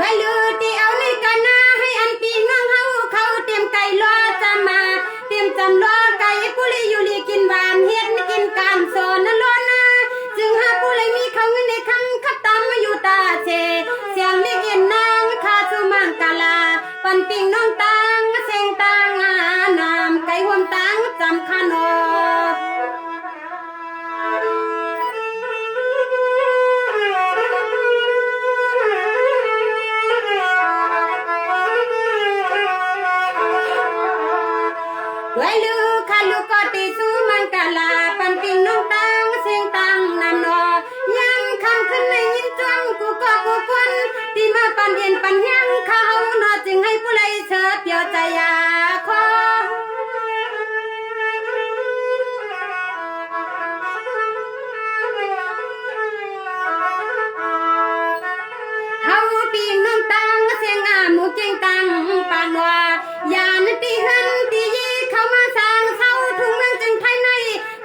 ด้วยลือที่เอาในกันนาให้อันปีน้องเฮาเขาเตรียมไก่รอจะมาเตรียมจำรอไก่ปุริยุลีกินหวานเฮ็ดกินการโซนนล้นนะจึงหาปุริมีเขาเงินในคำขับตามมาอยู่ตาเชเสียงเรียกเอ็นนางคาสุมังกาลาปันปิงน้องตังเสียงตังนามไก่ห่วมตังจำขนอด้วยลือคาลูกอติสุมังกาลาปันปิงน้องตังเสียงตังนำนอยังคำขึ้นในยินจวงกูก็กูควันที่มาปันเย็นปันแห้งเขานอจึงให้ผู้ใดเชิดเปียวใจยาคอเฮาปีงน้องตังเสียงหมูเก่งตังปานว่ายานตีหันตียีเข้ามาสร้างเสาทุ่งเมืองจึงภายใน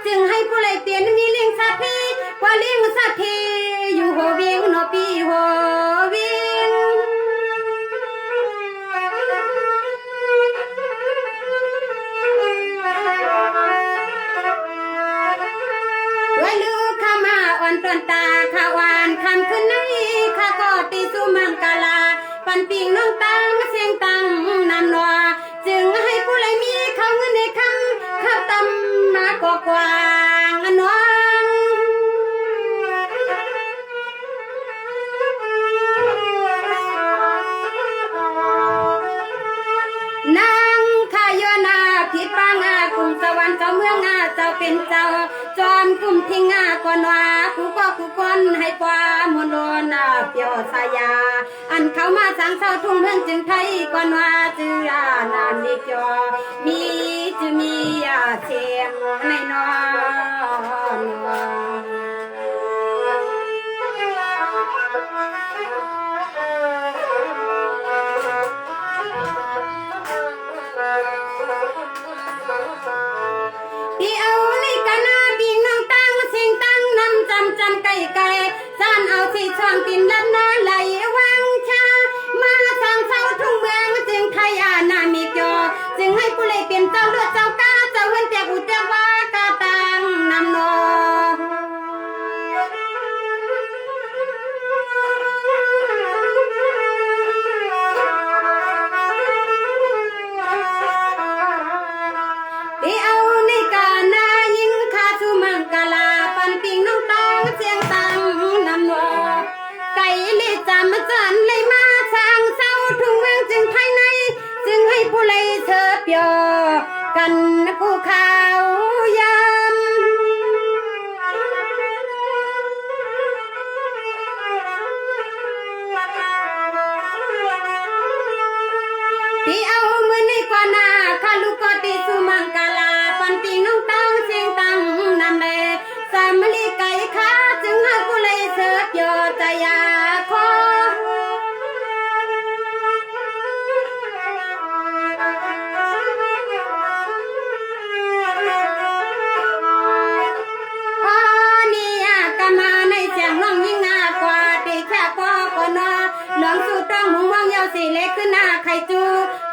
จึงให้ผู้ใดเปลี่ยนมีเลี้ยงสัตว์ที่ว่าเลี้ยงสัตว์ที่อยู่โหเวียงนอปีโหเวียงด้วยลือข้ามาอ่อนต้นตาข้าวานคำขึ้นในข้าก็ตีสุมังกาลาปันปิงน้องตังเสียงตังนำนัวจึงให้ผู้ใดมีเขาเงินในคำข้าตำมากกว่างน้องนางข้าโยนาผิดปางากรุงสวรรค์เจ้าเมืองเจ้าเป็นเจ้าจอมกุมทิ้งก่อนว่ากูก็กูคนให้ปวามนโดนเปียวสายาอันเขามาสังเศร้าทุ่งเมืองจึงไทยก่อนว่าจือนานนิจอมีจะมีเสียงในนอนที่เอาในกันนาปีน้องตังเสียงตังนำจำไก่ซ่านเอาที่ช่องตินลัดนาไหลวังชามาสร้างเสาทุ่งเมืองจึงไทยนามีจอจึงให้ผู้เลยเปลี่ยนเจ้าเลือดเจ้ากาเจ้าเฮือนแต่บุตรว่ากาตังนำนอที่เอาในกานายิงคาสุมังกาลาปันปิงน้องตังเสียงตังนำนอไก่เลยจำจันเลยมาสร้างเสาทุ่งเมืองจึงภายในจึงให้ผู้เลยเธอเปียวกันกูข่าวยามที่เอามือในกว่านาคาลูกอติสุมังกาลาปันปิงน้องตังเสียงตังนำเลยสามลีไก่ขาจึงให้ผู้เลยเธอเปียวใจยาคอหลวงสู่ต้องหูมองยาวสีเล็กขึ้นหน้าไข่จู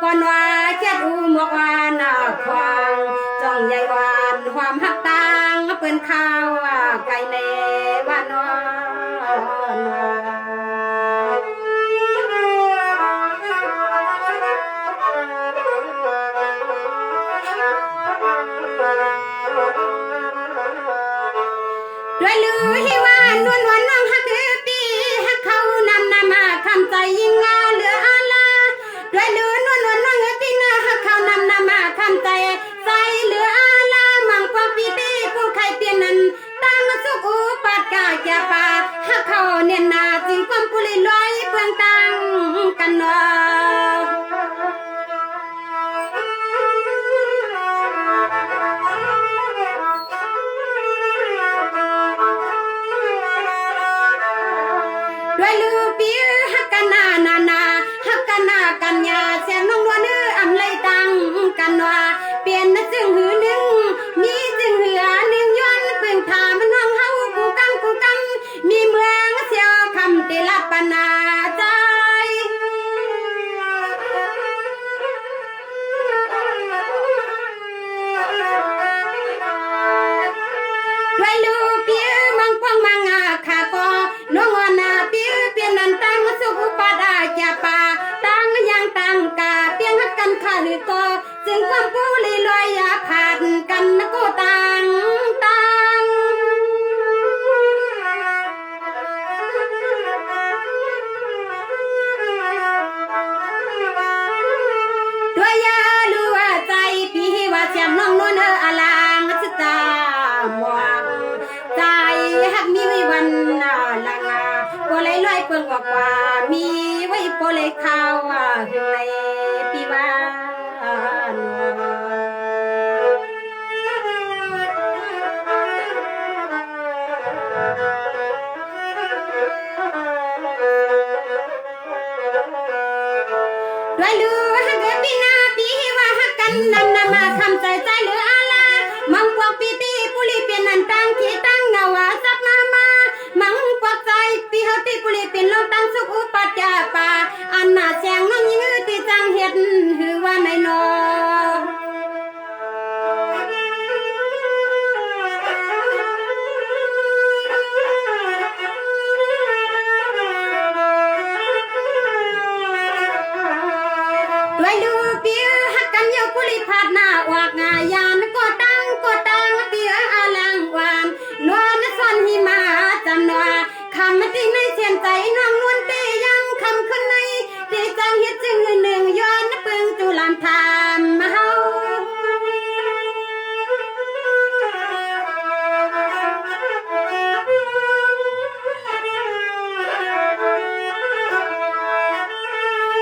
ก่อนว่าเช็ดอูหมวกวานควางจ้องใหญ่วานความหักตางเปิ้นข้าวไก่เนวานด้วยลือให้ว่านวลวันน้องฮักปีฮักเขานำมาคำใจยิ่งเหลืออาลาด้วยลือนวลวันน้องปีนาฮักเขานำมาคำใจใจเหลืออาลามังความปีตีผู้ใครเปลี่ยนนั้นตั้งสุขอุปัดกาแก่ป่าฮักเขาเนียนนาจึงความกุลิลอยเพื่องตั้งกันเนาะด้วยลือปีฮักกันนาฮักกันนากันยาเสียงน้องนวลอำเลยตังกันว่าเปลี่ยนจึงหือหนึ่งมีจึงหือหนึ่งย้อนเพิ่งถามน้องเฮากูกังมีเมืองเสียวคำติลับปนาใจ หือก็จึงความผู้ลีลอยอย่าผ่านกันนะก็ต่างด้วยยารู้ว่าใจพี่ว่าเสียงน้องนวลอลางสตาหมวกใจหักมีวิวันลังโปเลยลอยเปิงกว่ามีไว้โปเลยข้าวในปีวานด้วยลือหักปีนาปีว่าหักกันนำมาคำใจใจหรืออะไรมังพวกปีตีปุริเป็นนันตังที่ตั้งเงาสับมามังพวกใจปีเฮตีปุริเป็นลงตั้งสุขอุปัจจาปาอันน่าแสงน้องยื้อที่จังเห็ดหือว่าในนอด้วยลือปีหักกันเยอะปุริพาดหน้าออกงายานก็ตั้งปีอลังวานนวลซ่อนหิมาจันวาคำที่ในเสียนใจน้องนวลเตยังคำขึ้นในที่จังเฮ็ดจึงหนึ่งย้อนปึงจุลานทามมาเฮา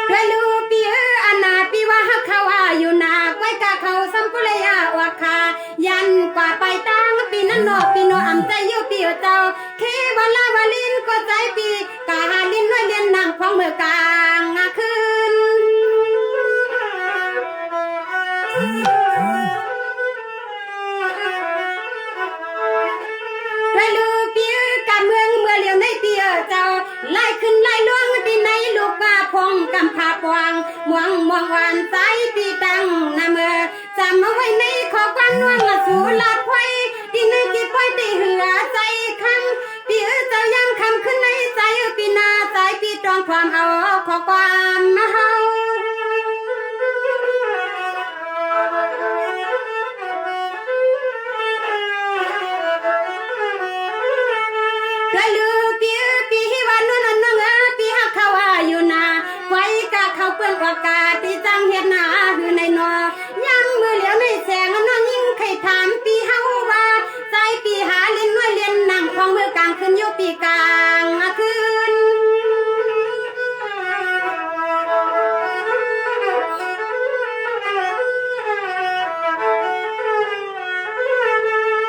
ด้วยลูปีอันนาปีว่าฮักเขาอยู่นาไว้กะเขาสัมปุเลยอคายันกว่าไปตั้งปีนั้นนอกปีโนอำใจอยู่ปีเจ้าเควลาวลินก็ใจปีกาลินน้อยเลียนนางพองเมื่อกลางคืนด้วยลูปีการเมืองเมื่อเลี้ยวในปีเจ้าไล่ขึ้นไล่ล่วงที่ในลูกว่าพงกำพาปวงมวงหวานใจปีตั้งนาเมื่อจำเอาไว้ในขอความน่วงสู่ลาดไฟที่นึกคิดไว้ตีเหือใจคังปีเจ้ายังคำขึ้นในใจปีนาใจปีตรองความเอาขอความมาเฮาด้วยลือปีวันนู้นน้องปีหักเขาอยู่นาไว้กะเขาเปื้อนอากาศที่จังเฮ็ดหนาหือในนอย่ำมือเหลียวในแสงน้องยิ่งใครถามปีเฮาว่าใจปีหาเล่นน้อยเล่นนั่งพองมือกลางขึ้นอยู่ปีกลางคืน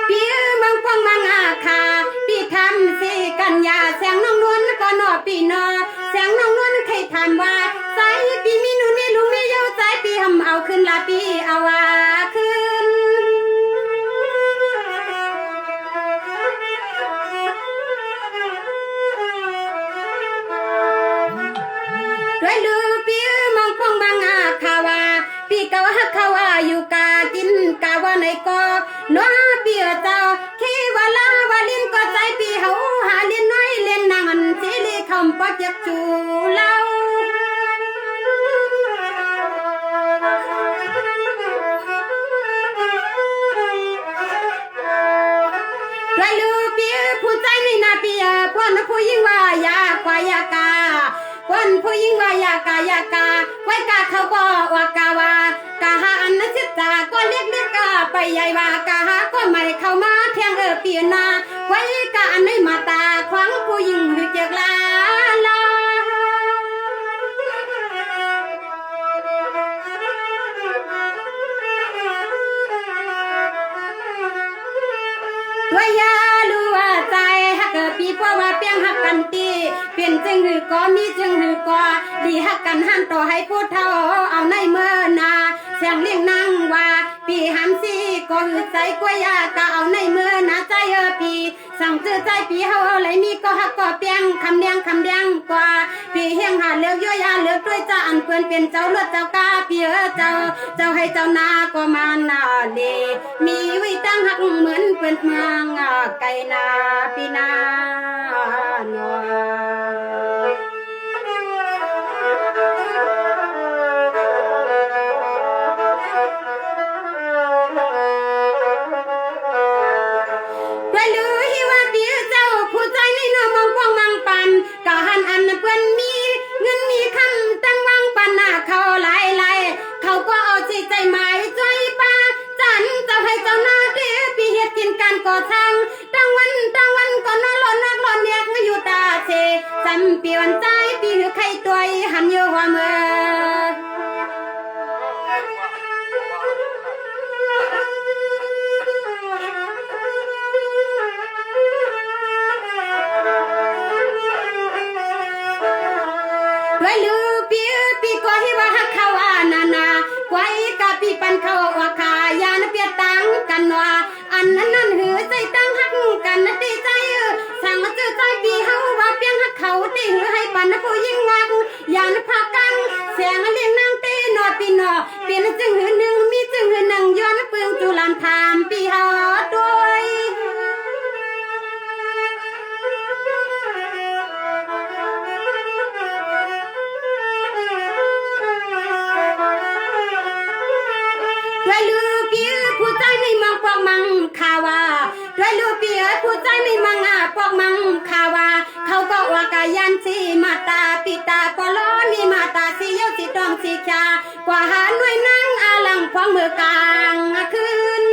ปีบางพองบางคาปีทำสิกันยาแสงน้องนวลก็นอปีนอแสงน้องนวลใครถามว่าใจปีมีหนูนี่ลุงไม่เย้าใจปีทำเอาขึ้นลาปีเอาขึ้นด้วยลือปีมองพองบางคาวาปีเก่าฮักเขาอยู่กากินกาว่าในก็นัวปีเจ้าเควลาวลินก็ใจปีเฮาหาเล่นน้อยเล่นนางอันสิลิคำปอจักจูเล่าด้วยลือปีผู้ใจไม่น่าปีพวกนักผู้ยิ่งว่ายากว่ายากาคนผู้ยิ่งว่ายากไว้กาเขาก็ว่ากาวากาหาอันนั้นสิตาก็เรียกไปใหญ่ว่ากาหาก็ไม่เข้ามาเที่ยงปีนาไว้กาอันไม่มาตาขวางผู้ยิ่งหือเจียกลาด้วยยารู้ว่าใจฮักปีเพราะว่าเปียงฮักกันตีเปลี่ยนจึงหือก็มีจึงหือก็ดีฮักกันหันต่อให้พูดเท่าเอาในเมื่อนาเสียงเลี้ยงนั่งว่าปีหันซีก็หือใจกวยาก็เอาในเมื่อนาใจปีสั่งเจอใจปีเฮาเลยมีก็ฮักก็เปียงคำเลี้ยงกว่าปีเฮียงหาเลือกย่อยาเลือกด้วยจะอันเพื่อนเป็นเจ้าเลือดเจ้ากาปีเจ้าให้เจ้านาก็มานาเดมีวิตั้งฮักเหมือนเพื่อนเมืองไก่นาปีนาหนอ เปียนใจปีหือใครตัวหันเยอะว่าเมื่อด้วยลือปีก็ให้ว่าฮักเขานาไว้กะปีปันเขาว่าขายานเปียตังกันว่าอันนั้นหือใจตั้งฮักกันนะตีใจสั่งมาเจอใจปีเฮาว่าเปียงฮักเขาตีหือให้ปันนะผู้ยิ่งวักยานพากันเสียงเลี้ยงนางตีนอปีนอเปลี่ยนจึงหือหนึ่งมีจึงหือหนึ่งย้อนเปลืองจุลานทามปีเฮาด้วยด้วยลือปีผู้ใจไม่มองปอกมังคาวาด้วยลือปีผู้ใจไม่มองปอกมังคาวาเขาก็ว่ากายันสีมาตาปิตาปลอมีมาตาสีเยาสีตองสีชากว่าหาหน่วยนั่งอาลังพองมือกลางคืน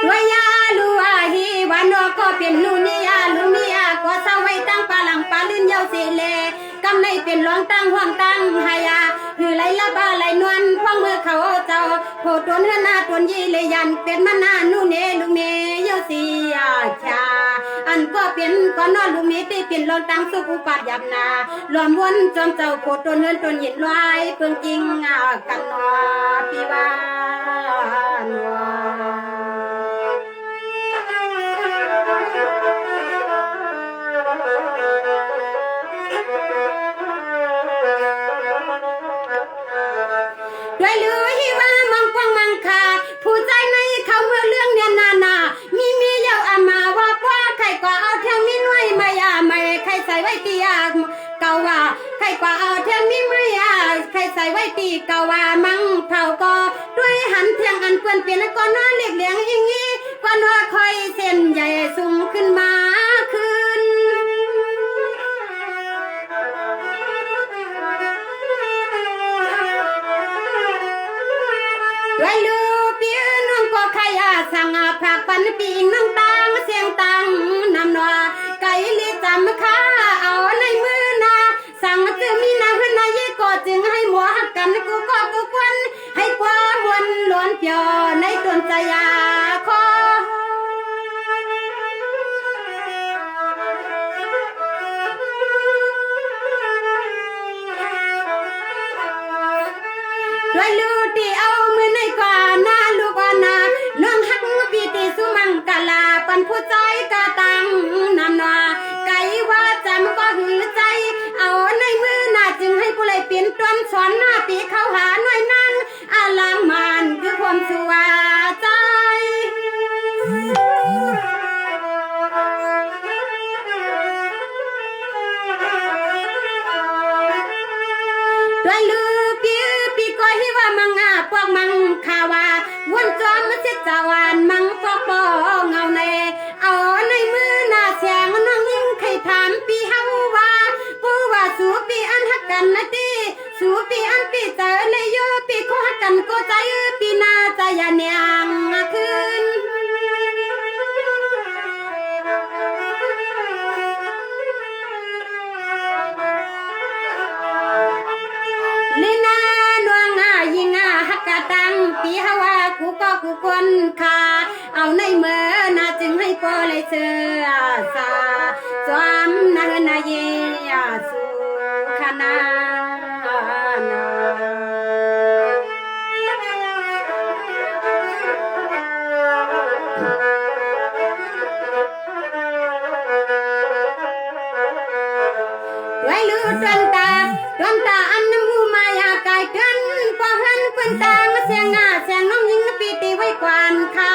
ด้วยยาลูอาฮีวันนก็เป็นลูนิยาลูมียาก็เศร้าไว้ตั้งปาหลังปาลื่นเยาสีเลกำในเป็นร้องตั้งห่วงตั้งหายาหือไหลละบ้าไหลนวลพองมือเขาเจ้าโผตวนเฮือนาตวนยีเลยยันเป็นมานานูเนลูเมเยาสีชาอันก็เป็นก็นอนลูเมที่เป็นร้องตั้งสุกุปัดยับนาหลอมวนจอมเจ้าโผตวนเฮือนตวนยินลอยเพิ่งจริงกันนอปีวานวด้วยลือฮิว่ามังกวางมังคาผู้ใจในเขาเมื่อเรื่องเนี่ยนามีเยาอามาว่าพ่อใครก็เอาเทียงมีน้อยมายาไม่ใครใส่ไว้ตีเกาว่าใครก็เอาเทียงมีไม่ใครใส่ไว้ตีเกาว่ามังเผาก็ด้วยหันเทียงอันเปื้อนเปลี่ยนก็น้อเรียกเลี้ยงอีงี้ก็น้อคอยเส้นใหญ่สูงขึ้นมาขึ้นด้วยลือปีน้องก็ขยาสั่งผักปันปีน้องตังเสียงตังนำนัวไก่ลิจำข้าเอาในมือนาสั่งจะมีนางนายก็จึงให้หมัวหักกันกูก็กูควันให้กว่าวนล้วนเปียวในต้นใจยาคอด้วยลือที่เอามือในกว่านาลูกนาน้องหักปีติสุมังกาลาปันผู้ใจกะตังนำนาไก่ว่าจำก็หือใจเอาในมือนาจึงให้ผู้เลยเปลี่ยนต้นสอนหน้าปีเข้าหาหน่วยนั่งอาลังมันคือความสุวาใจด้วยลือปีก็ฮิว่ามังพวกมังคาวาวนจอมเสียจาวานมังปอกปอเงาในเอาในมือหน้าเสียงน้องยิ่งใครถามปีเฮาว่าผู้ว่าสู่ปีอันหักกันนะตีสู่ปีอันปีเจอเลยโยปีขอหักกันก็ใจปีหน้าใจยาเนียงขึ้นลีนาดวงยิงหักกะตังปีฮาวากูก็กูคนคาเอาในเมื่อนาจึงให้พอเลยเสือสาจอมนาเยสุขนาด้วยลือดวงตาอันมูมายากายกันพอหันเป็นตางเสียงน้องยิงปีตีไว้กวานคา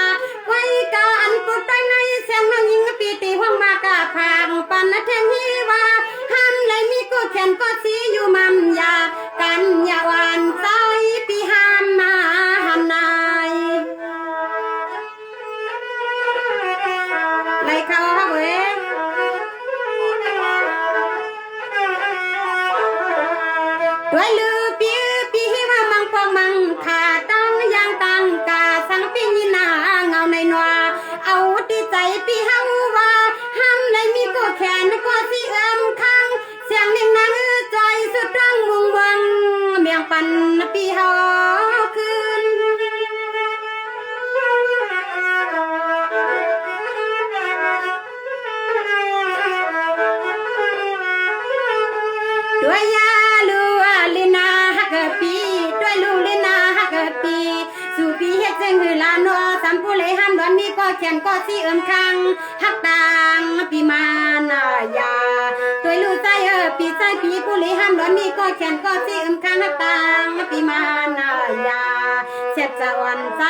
ไว้กาอันปุตใต้ในเสียงน้องยิงปีตีห้องมากาพางปันเทมีว่าห้ามเลยมีกูแขนก็สีอยู่มันยากันยาวานใจปีห้ามมาหันนายไรเขาเว้ยด้วยลือปีฮิว่ามังปองมังคา ด้วยยาลูลินาฮักปีด้วยลูลินาฮักปีสู่ปีเฮ็ดเจงหือลานอสัมผู้เลยห้ามดอนนี้ก็แขนก็สีคังฮักตังปีมานายาด้วยลูใจปีใจปีผู้เลยห้ามดอนนี้ก็แขนก็สีคังฮักตังปีมานายาเจ็บจะวันใจ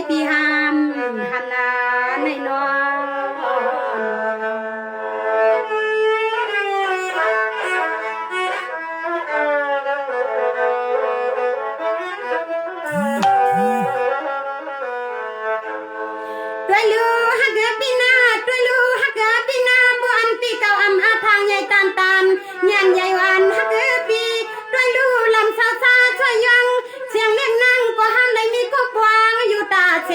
ปีห้ามหันนาในนอด้วยลูฮักปีนาด้วยลูฮักปีนาบัวอันปีเก่าอำอาทางใหญ่ตานแย่งใหญ่วันฮักปีด้วยลูลำซาซาช่วยยังเสียงเล่นนั่งก็ห้ามได้มีก็กวางอยู่ตาเช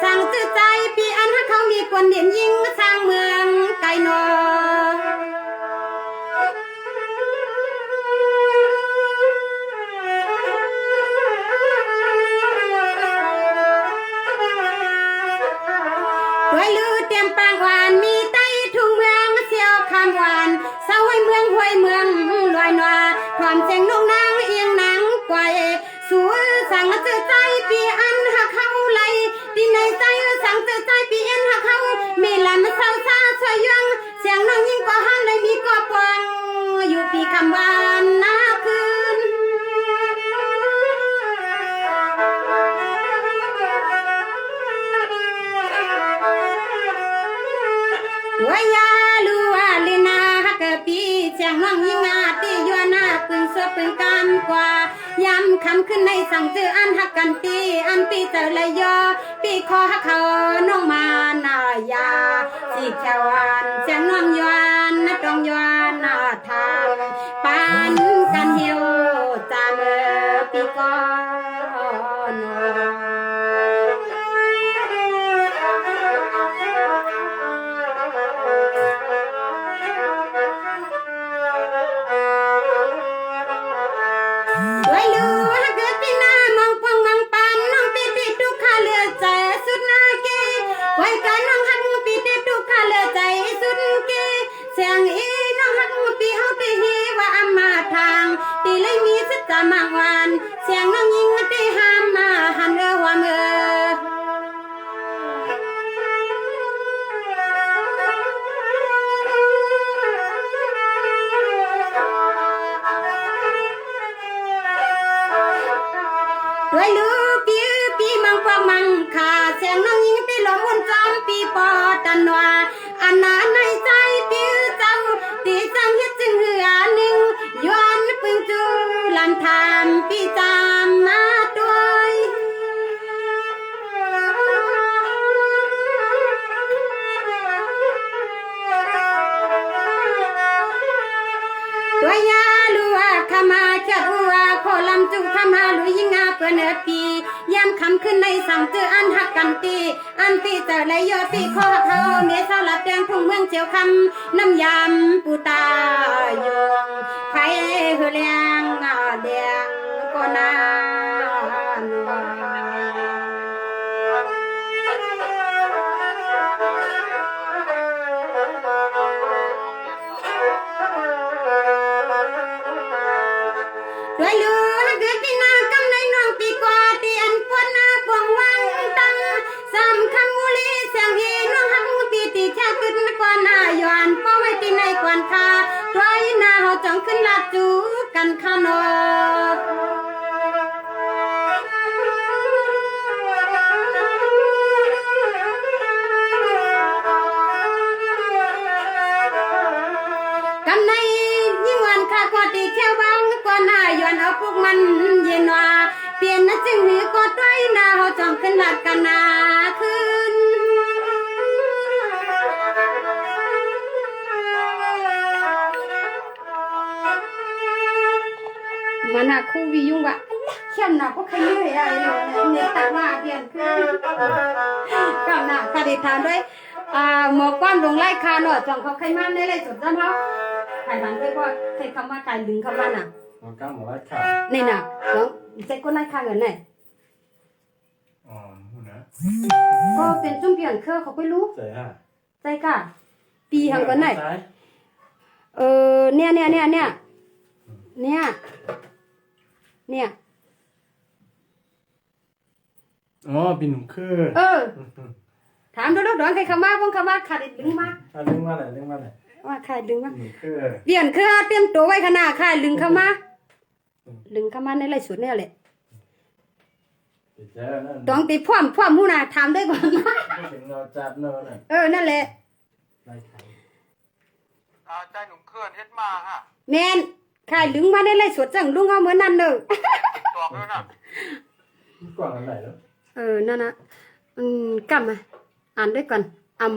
สั่งจื้อใจปีอันฮักเขามีคนเด่นยิ่งสร้างเมืองไกลนอด้วยลือเตรียมปางหวานมีไต้ทุ่งเมืองเสียวคำหวานเศร้าห้วยเมืองลอยนัวความเสียงนกนางเอียงนางกวยสู้สั่งจื้อใจปีอันหักเขาไหลตีในใจสั่งจื้อใจปีอันหักเขามีลำเศร้าซาช่วยยังเสียงน้องยิ่งกว่าหันเลยมีกว่าปวงอยู่ปีคำหวานนาคืนด้วยยาลูลินาฮักปีเสียงน้องยิ่งอาตียัวหน้าปึงสวปึงกามกว่าย้ำคำขึ้นในสั่งจื้ออันฮักกันปีอันปีเจอเลยยอปีคอฮักเขาน้องมานายาสีแขวานเสียงน้องยวนตรงยวนทางปานกันเหี่ยวจามปีก่อนด้วยลูฮักปีนามองพวงมังปานน้องปีติดทุกขาเหลือใจสุดนาเกไว้กันน้องฮักปีติดทุกขาเหลือใจสุดเกเสียงอีน้องฮักปีเฮาปีฮีว่าอำมาทางปีเลยมีสิจะมาวานเสียงน้องยิงตีห้ามมาหันว่าเมื่อด้วยลูปีมังฟังมังขาเสียงน้องยิงตีหลงวนจอมปีปอตันว่าอันนาในใจปีเจ้าตีจังเฮ็ดจึงเหือหนึ่งย้อนปึงจูลันทามปีจามมาด้วยด้วยยาลูขมาเจ้าโคลำจุขมาลุยยิงอาเปินปีย้ำคำขึ้นในสั่งจื้ออันหักกันตีอันปีเจอเลยยอปีคอเขาเมียสาวหลับแดงทุ่งเมืองเจียวคำน้ำยำปูตายงไผ่เฮือเลียงแดงก็นานด้วยลูฮักปีนากำในน้องปีกว่าตีอันปวนนาปวงวังตังสามคำมูลีเสียงเฮน้องฮักปีตีแค่ขึ้นกว่าหน้าย้อนป้อไว้ตีในกวนคาด้วยหน้าเฮาจ้องขึ้นลาจูกันขานอกกำในยิ่งวันข้าก็ตีแค่วังกว่าหน้าย้อนเอาพวกมันเย็นว่าเปลี่ยนนะจึงหือก็ด้วยหน้าเฮาจ้องขึ้นลากันนาขึ้นมันอะคู่วิยุ่งวะเข้มหนักก็ขยี้อะไรเนี่ยตัดมาเปลี่ยนคือก็หนักคดีทานด้วยหมอกความลงไล่คาหน่อยจังเขาใครมันได้เลยสุดจ้ำเขาใครมันด้วยก็ใครคำว่าใครดึงคำว่าน่ะหมอกความหมอไล่คานี่น่ะน้องเจ๊ก็ไล่คาเงินไหนอ๋อนะก็เป็นจุ่มเปลี่ยนเครื่องเขาไม่รู้ใจก่ะปีหังกันไหนเนี่ย เนี่ยเนี่ย อ๋อปีหนุ่มคือ ถามดูลูกดอนใครเข้ามาพงเข้ามาขาดดึงมา เรื่องว่าอะไรเรื่องว่าอะไร ว่าใครดึงมา หนุ่มคือ เปลี่ยนเครือเตรียมตัวไว้ขนาดใครดึงเข้ามาดึงเข้ามาในไรสุดเนี่ยแหละ เจ้านั่น ต้องตีพ่วมหูน่ะถามด้วยก่อน ถึงเราจัดเนินน่ะ นั่นแหละ ได้ไข่ ใจหนุ่มเคลื่อนเฮ็ดมาฮะ แมนใครดึงมาในไรสุดจังลุงเอาเหมือนนั่นเด้อ ตอบด้วยนะ กว้างอะไรแล้ว นั่นนะกำมาอ่านด้วยก่อน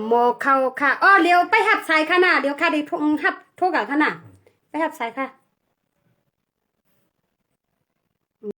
โมเข้าค่ะเลี้ยวไปหับสายค่ะน่ะเดี๋ยวค่ะได้ทงหับโทรกับค่ะน่ะไปหับสายค่ะ